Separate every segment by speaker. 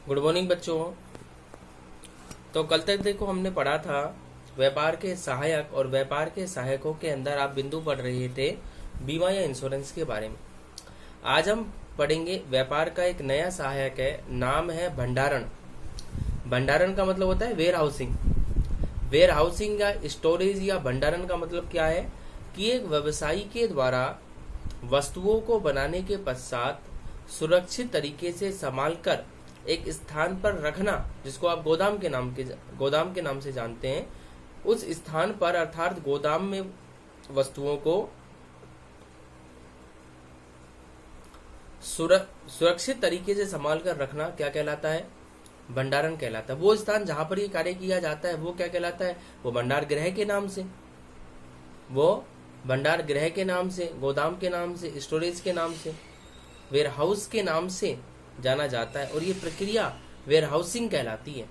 Speaker 1: Good morning बच्चों। तो कल तक देखो हमने पढ़ा था व्यापार के सहायक और व्यापार के सहायकों के अंदर आप बिंदु पढ़ रहे थे बीमा या इंश्योरेंस के बारे में। आज हम पढ़ेंगे व्यापार का एक नया सहायक है, नाम है भंडारण। भंडारण का मतलब होता है वेयर हाउसिंग। वेयर हाउसिंग या स्टोरेज या भंडारण का मतलब क्या है कि एक व्यवसायी के द्वारा वस्तुओं को बनाने के पश्चात सुरक्षित तरीके से संभाल कर एक स्थान पर रखना, जिसको आप गोदाम के नाम से जानते हैं। उस स्थान पर अर्थात गोदाम में वस्तुओं को सुरक्षित तरीके से संभाल कर रखना क्या कहलाता है? भंडारण कहलाता है। वो स्थान जहां पर ये कार्य किया जाता है वो क्या कहलाता है? वो भंडार गृह के नाम से, गोदाम के नाम से, स्टोरेज के नाम से, वेयर हाउस के नाम से जाना जाता है। और ये प्रक्रिया वेयर हाउसिंग कहलाती है।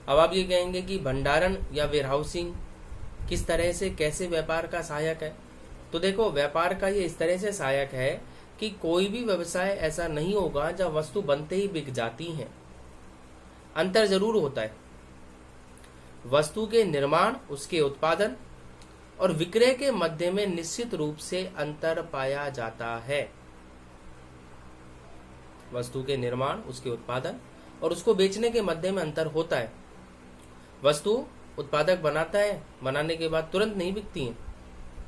Speaker 1: अब आप ये कहेंगे कि भंडारण या वेयर हाउसिंग किस तरह से, कैसे व्यापार का सहायक है? तो देखो, व्यापार का ये इस तरह से सहायक है कि कोई भी व्यवसाय ऐसा नहीं होगा जब वस्तु बनते ही बिक जाती हैं। अंतर जरूर होता है। वस्तु के निर्माण, उसके उत्पादन और विक्रय के मध्य में निश्चित रूप से अंतर पाया जाता है। वस्तु के निर्माण, उसके उत्पादन और उसको बेचने के मध्य में अंतर होता है। वस्तु उत्पादक बनाता है, बनाने के बाद तुरंत नहीं बिकती है।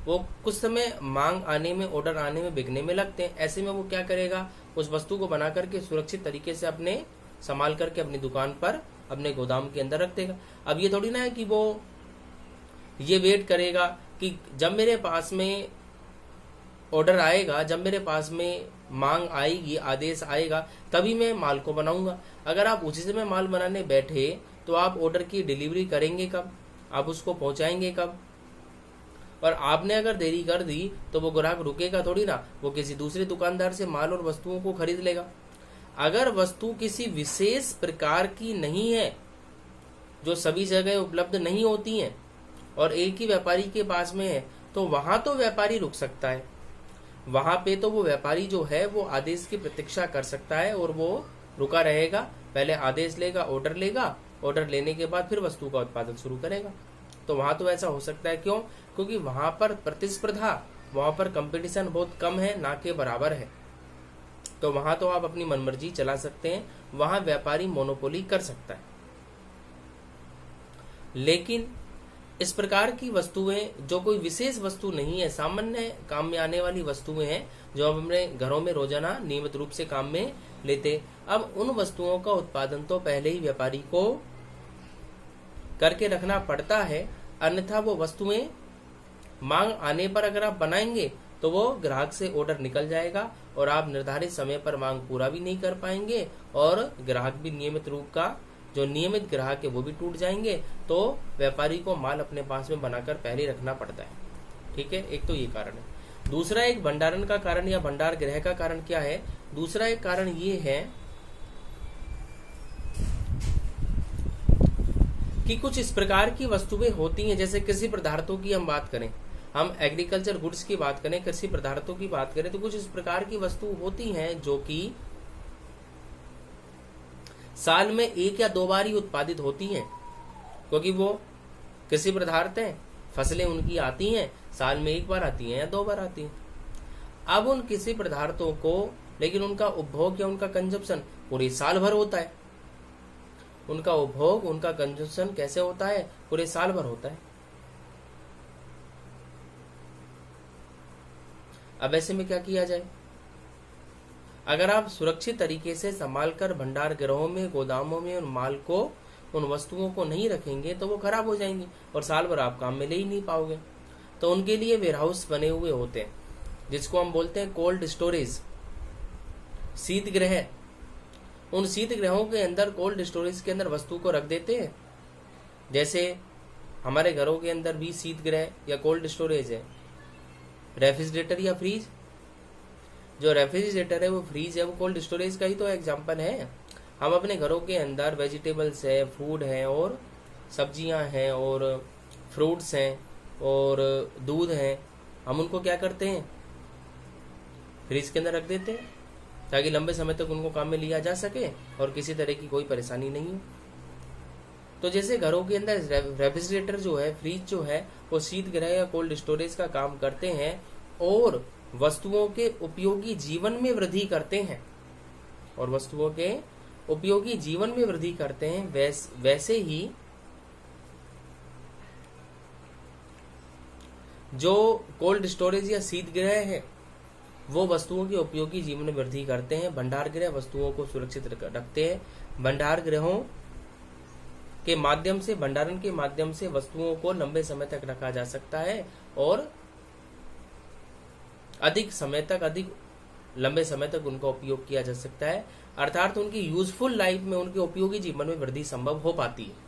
Speaker 1: वो कुछ समय मांग आने में, ऑर्डर आने में, बिकने में लगते हैं। ऐसे में वो क्या करेगा, उस वस्तु को बना करके सुरक्षित तरीके से अपने संभाल करके अपनी दुकान पर, अपने गोदाम के अंदर रख देगा। अब ये थोड़ी ना है कि वो ये वेट करेगा कि जब मेरे पास में ऑर्डर आएगा, जब मेरे पास में मांग आएगी, आदेश आएगा, तभी मैं माल को बनाऊंगा। अगर आप उसी समय माल बनाने बैठे तो आप ऑर्डर की डिलीवरी करेंगे कब? आप उसको पहुंचाएंगे कब? और आपने अगर देरी कर दी तो वो ग्राहक रुकेगा थोड़ी ना, वो किसी दूसरे दुकानदार से माल और वस्तुओं को खरीद लेगा। अगर वस्तु किसी विशेष प्रकार की नहीं है, जो सभी जगह उपलब्ध नहीं होती है और एक ही व्यापारी के पास में है, तो वहां तो व्यापारी रुक सकता है। वहां पे तो वो व्यापारी जो है वो आदेश की प्रतीक्षा कर सकता है और वो रुका रहेगा। पहले आदेश लेगा, ऑर्डर लेगा, ऑर्डर लेने के बाद फिर वस्तु का उत्पादन शुरू करेगा। तो वहां तो ऐसा हो सकता है। क्यों? क्योंकि वहां पर प्रतिस्पर्धा, वहां पर कंपटीशन बहुत कम है, ना के बराबर है। तो वहां तो आप अपनी मनमर्जी चला सकते हैं, वहां व्यापारी मोनोपोली कर सकता है। लेकिन इस प्रकार की वस्तुएं जो कोई विशेष वस्तु नहीं है, सामान्य काम में आने वाली वस्तुएं हैं, जो हम अपने घरों में रोजाना नियमित रूप से काम में लेते। अब उन वस्तुओं का उत्पादन तो पहले ही व्यापारी को करके रखना पड़ता है, अन्यथा वो वस्तुएं मांग आने पर अगर आप बनाएंगे तो वो ग्राहक से ऑर्डर निकल जाएगा और आप निर्धारित समय पर मांग पूरा भी नहीं कर पाएंगे और ग्राहक भी नियमित ग्राहक है वो भी टूट जाएंगे। तो व्यापारी को माल अपने पास में बनाकर पहले रखना पड़ता है। ठीक है, एक तो ये कारण है। दूसरा एक भंडारण का कारण या भंडार गृह का कारण क्या है? दूसरा एक कारण ये है कि कुछ इस प्रकार की वस्तुएं होती हैं, जैसे कृषि पदार्थों की हम बात करें, हम एग्रीकल्चर गुड्स की बात करें, कृषि पदार्थों की बात करें, तो कुछ इस प्रकार की वस्तु होती हैं जो कि साल में एक या दो बार ही उत्पादित होती हैं, क्योंकि वो कृषि पदार्थ हैं, फसलें उनकी आती हैं, साल में एक बार आती हैं या दो बार आती हैं। अब उन कृषि पदार्थों को, लेकिन उनका उपभोग या उनका कंजप्शन पूरे साल भर होता है। उनका उपभोग, उनका कंजप्शन कैसे होता है? पूरे साल भर होता है। अब ऐसे में क्या किया जाए? अगर आप सुरक्षित तरीके से संभाल कर भंडार गृहों में, गोदामों में उन माल को, उन वस्तुओं को नहीं रखेंगे तो वो खराब हो जाएंगी और साल भर आप काम में ले ही नहीं पाओगे। तो उनके लिए वेयर हाउस बने हुए होते हैं, जिसको हम बोलते हैं कोल्ड स्टोरेज, शीत गृह। उन शीत गृहों के अंदर, कोल्ड स्टोरेज के अंदर वस्तु को रख देते हैं। जैसे हमारे घरों के अंदर भी शीत गृह या कोल्ड स्टोरेज है। रेफ्रिजरेटर या फ्रीज, जो रेफ्रिजरेटर है वो फ्रीज है, वो कोल्ड स्टोरेज का ही तो एग्जांपल है। हम अपने घरों के अंदर वेजिटेबल्स है, फूड है और सब्जियां हैं और फ्रूट्स हैं और दूध है, हम उनको क्या करते हैं? फ्रिज के अंदर रख देते हैं ताकि लंबे समय तक उनको काम में लिया जा सके और किसी तरह की कोई परेशानी नहीं हो। तो जैसे घरों के अंदर रेफ्रिजरेटर जो है, फ्रिज जो है, वो शीतगृह या कोल्ड स्टोरेज का काम करते हैं और वस्तुओं के उपयोगी जीवन में वृद्धि करते हैं वैसे ही जो कोल्ड स्टोरेज या शीतगृह है वो वस्तुओं के उपयोगी जीवन में वृद्धि करते हैं। भंडार गृह वस्तुओं को सुरक्षित रखते हैं। भंडार गृहों के माध्यम से, भंडारण के माध्यम से वस्तुओं को लंबे समय तक रखा जा सकता है और अधिक लंबे समय तक उनका उपयोग किया जा सकता है, अर्थात उनकी यूजफुल लाइफ में, उनके उपयोगी जीवन में वृद्धि संभव हो पाती है।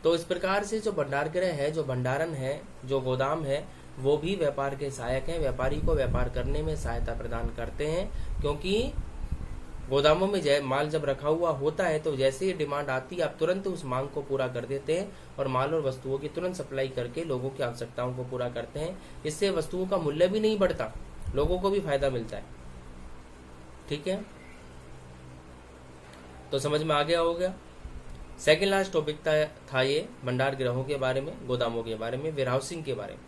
Speaker 1: तो इस प्रकार से जो भंडार गृह है, जो भंडारण है, जो गोदाम है, वो भी व्यापार के सहायक हैं, व्यापारी को व्यापार करने में सहायता प्रदान करते हैं। क्योंकि गोदामों में माल जब रखा हुआ होता है तो जैसे ही डिमांड आती है आप तुरंत उस मांग को पूरा कर देते हैं और माल और वस्तुओं की तुरंत सप्लाई करके लोगों की आवश्यकताओं को पूरा करते हैं। इससे वस्तुओं का मूल्य भी नहीं बढ़ता, लोगों को भी फायदा मिलता है। ठीक है, तो समझ में आ गया होगा। सेकेंड लास्ट टॉपिक था ये भंडार गृहों के बारे में, गोदामों के बारे में, वेयरहाउसिंग के बारे में।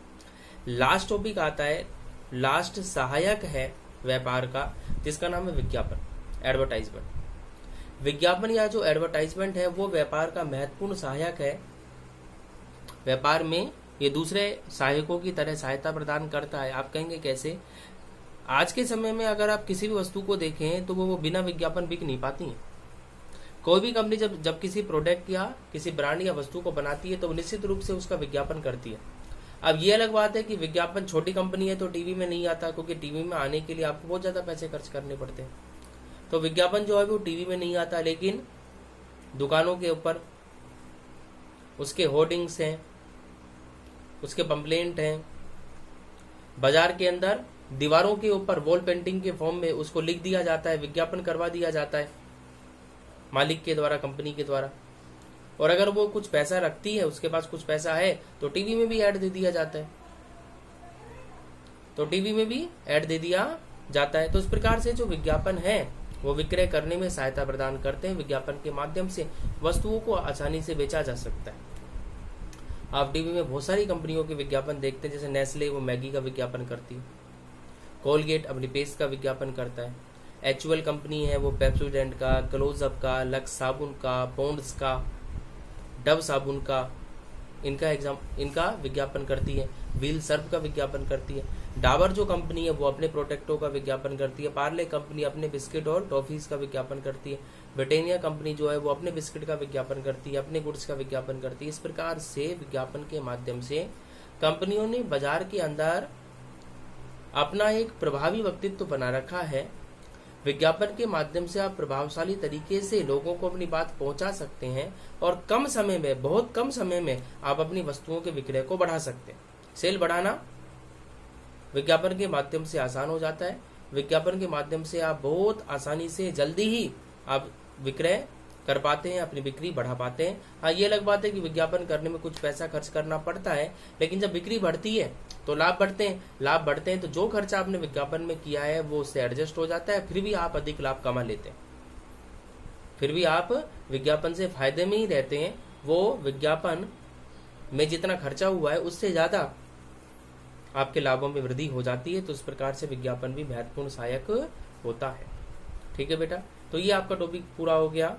Speaker 1: लास्ट टॉपिक आता है, लास्ट सहायक है व्यापार का, जिसका नाम है विज्ञापन, एडवर्टाइजमेंट। विज्ञापन या जो एडवर्टाइजमेंट है वो व्यापार का महत्वपूर्ण सहायक है। व्यापार में ये दूसरे सहायकों की तरह सहायता प्रदान करता है। आप कहेंगे कैसे? आज के समय में अगर आप किसी भी वस्तु को देखें तो वो बिना विज्ञापन बिक नहीं पाती है। कोई भी कंपनी जब किसी प्रोडक्ट या किसी ब्रांड या वस्तु को बनाती है तो निश्चित रूप से उसका विज्ञापन करती है। अब ये अलग बात है कि विज्ञापन छोटी कंपनी है तो टीवी में नहीं आता, क्योंकि टीवी में आने के लिए आपको बहुत ज्यादा पैसे खर्च करने पड़ते हैं। तो विज्ञापन जो है वो टीवी में नहीं आता, लेकिन दुकानों के ऊपर उसके होर्डिंग्स हैं, उसके पंपलेंट हैं, बाजार के अंदर दीवारों के ऊपर वॉल पेंटिंग के फॉर्म में उसको लिख दिया जाता है, विज्ञापन करवा दिया जाता है मालिक के द्वारा, कंपनी के द्वारा। और अगर वो कुछ पैसा रखती है, उसके पास कुछ पैसा है, तो टीवी में भी ऐड दे दिया जाता है, तो इस प्रकार से जो विज्ञापन है वो विक्रय करने में सहायता प्रदान करते हैं। विज्ञापन के माध्यम से वस्तुओं को आसानी से बेचा जा सकता है। आप टीवी में बहुत सारी कंपनियों के विज्ञापन देखते हैं, जैसे नेस्ले वो मैगी का विज्ञापन करती है, कोलगेट अपनी पेस्ट का विज्ञापन करता है, एचयूएल कंपनी है वो पेप्सोडेंट का, क्लोजअप का, लक्स साबुन का, पॉन्ड्स का, डव साबुन का, इनका विज्ञापन करती है, व्हील सर्फ का विज्ञापन करती है। डाबर जो कंपनी है वो अपने प्रोडक्टों का विज्ञापन करती है। पार्ले कंपनी अपने बिस्किट और टॉफीज का विज्ञापन करती है। ब्रिटानिया कंपनी जो है वो अपने बिस्किट का विज्ञापन करती है, अपने गुड्स का विज्ञापन करती है। इस प्रकार से विज्ञापन के माध्यम से कंपनियों ने बाजार के अंदर अपना एक प्रभावी व्यक्तित्व बना रखा है। विज्ञापन के माध्यम से आप प्रभावशाली तरीके से लोगों को अपनी बात पहुंचा सकते हैं और कम समय में, बहुत कम समय में आप अपनी वस्तुओं के विक्रय को बढ़ा सकते हैं। सेल बढ़ाना विज्ञापन के माध्यम से आसान हो जाता है। विज्ञापन के माध्यम से आप बहुत आसानी से, जल्दी ही आप विक्रय कर पाते हैं, अपनी बिक्री बढ़ा पाते हैं। हाँ, ये अलग बात है कि विज्ञापन करने में कुछ पैसा खर्च करना पड़ता है, लेकिन जब बिक्री बढ़ती है तो लाभ बढ़ते हैं, तो जो खर्चा आपने विज्ञापन में किया है वो उससे एडजस्ट हो जाता है, फिर भी आप अधिक लाभ कमा लेते हैं, फिर भी आप विज्ञापन से फायदे में ही रहते हैं। वो विज्ञापन में जितना खर्चा हुआ है उससे ज्यादा आपके लाभों में वृद्धि हो जाती है। तो इस प्रकार से विज्ञापन भी महत्वपूर्ण सहायक होता है। ठीक है बेटा, तो ये आपका टॉपिक पूरा हो गया,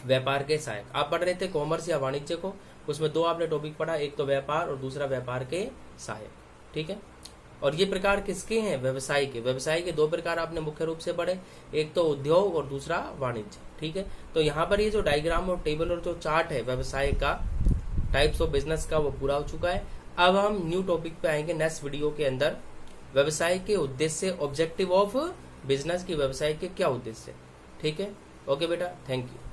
Speaker 1: व्यापार के सहायक। आप पढ़ रहे थे कॉमर्स या वाणिज्य को, उसमें दो आपने टॉपिक पढ़ा, एक तो व्यापार और दूसरा व्यापार के सहायक। ठीक है, और ये प्रकार किसके हैं? व्यवसाय के। व्यवसाय के दो प्रकार आपने मुख्य रूप से पढ़े, एक तो उद्योग और दूसरा वाणिज्य। ठीक है, तो यहाँ पर ये जो डायग्राम और टेबल और जो चार्ट है व्यवसाय का, टाइप्स ऑफ बिजनेस का, वो पूरा हो चुका है। अब हम न्यू टॉपिक पे आएंगे नेक्स्ट वीडियो के अंदर, व्यवसाय के उद्देश्य, ऑब्जेक्टिव ऑफ बिजनेस की, व्यवसाय के क्या उद्देश्य। ठीक है, ओके बेटा, थैंक यू।